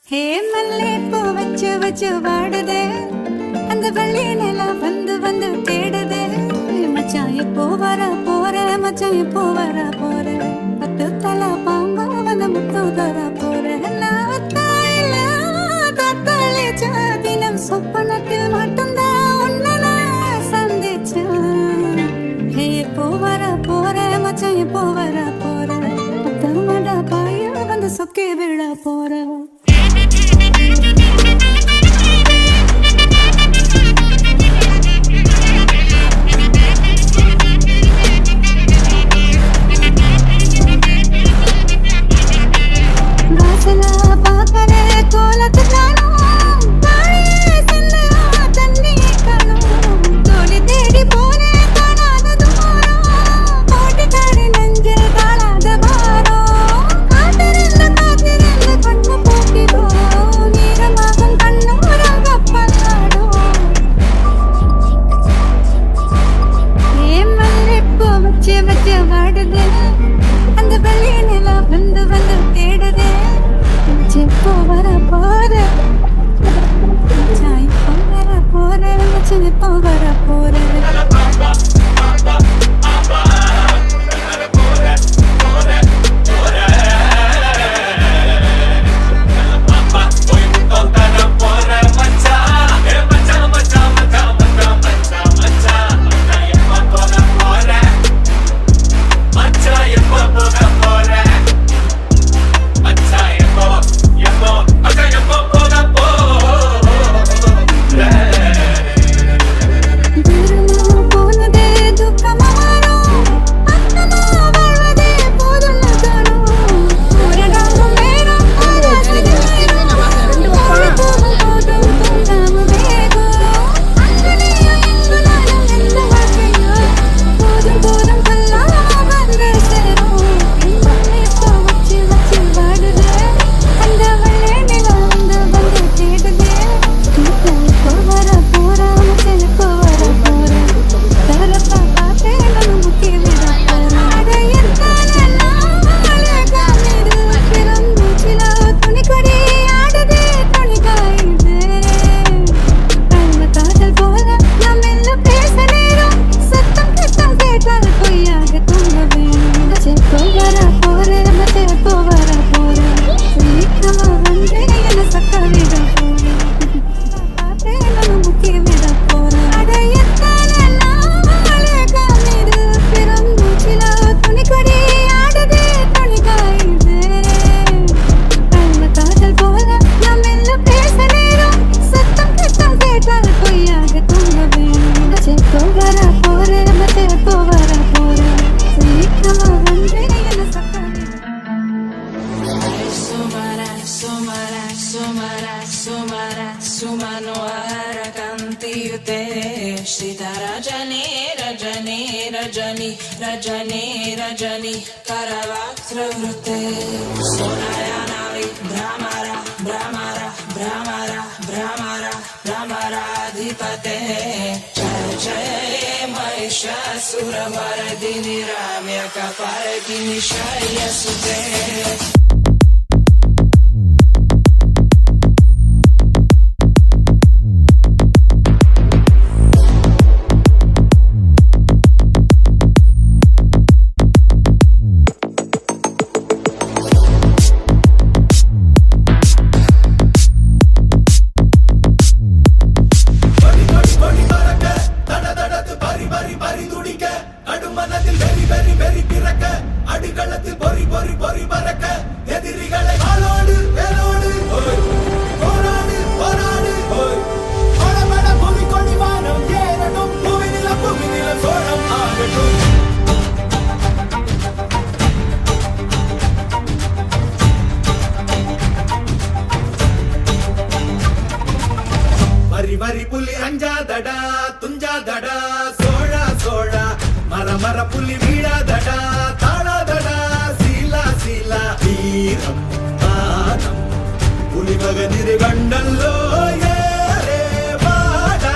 ஹே மல்லே பூ வச்சு வச்சு வாடுதே, அந்த வள்ளி நிலா வந்து வந்து தேடுதே. மச்சான் எப்போ வர போற, மச்சான் எப்போ வர போற, பத்து தலா பாம்பா வந்து முத்து தர போற. நான் தாயில தத்தாளி சாதினம் சொப்பனத்தில் மட்டும்தான் உன்னை நான் சந்திச்சேன். ஹே எப்போ வர போற, மச்சான் எப்போ வர போற, பத்தமட பாய வந்து சொக்கி விழ போற. அந்த வள்ளி நிலா வந்து வந்து தேடுதே. எப்போ வர போற, மச்சான் எப்போ வர போற, மச்சான் எப்போ வர போற. Sita Rajani, Rajani, Rajani, Rajani, Rajani, Karavatra Vrute, Sonayanavi, Brahmara, Brahmara, Brahmara, Brahmara, Brahmara, Dipate, Jaya Jaya Mahisha Suravardini Ramya Kaparadini Shaya Sute. வரி புலி அஞ்சா தடா துஞ்சா தடா சோழா சோழா மர மர புலி வீழா தடா தாளா தடா சீலா சீலா வீரம் மானம் புலி மகனிரு கண்டல்லோ ஏரே வாடா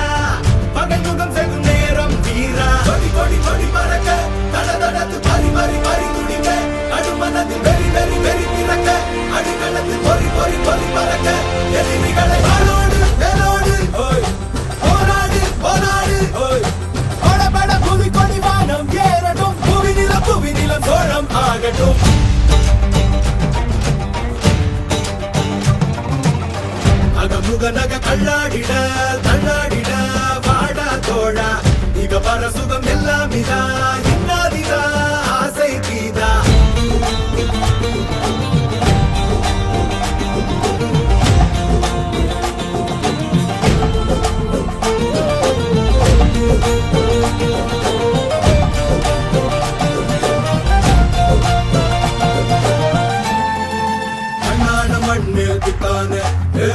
பகல் முகம் செகும் நேரம் வீரா கொடி கொடி கொடி மறக்க தட தடத்து பரி பரி பரி துடிக்க கடும் மனதில் வெறி வெறி வெறி திறக்க அடிகளத்தில் பொறி பொறி பொறி பறக்க தள்ளாடிட தள்ளாடிட வாடா தோழா இக வர சுகம் எல்லாம் இதா இன்னாதிதா ஆசை தீதா அண்ணான மண் மேல் பித்தானே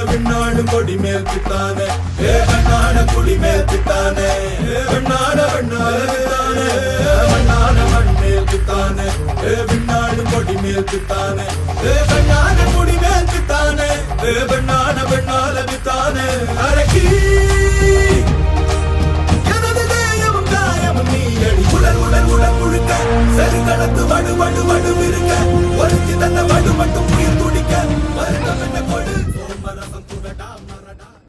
விண்ணாடும் கொடி மேல் பித்தானே அண்ணான குடி மேல் பித்தானே வெண்ணாட வெண்ணால பித்தானே மண்ணான மண் மேல் பித்தானே விண்ணாடும் கொடி மேல் பித்தானே கண்ணான குடி மேல் பித்தானே வெண்ணான வெண்ணால பித்தானே அரக்கி எனது தேயமும் காயமும் நீ அடி உடல் உடல் உடல் முழுக்க சரி கடத்து வடு வடு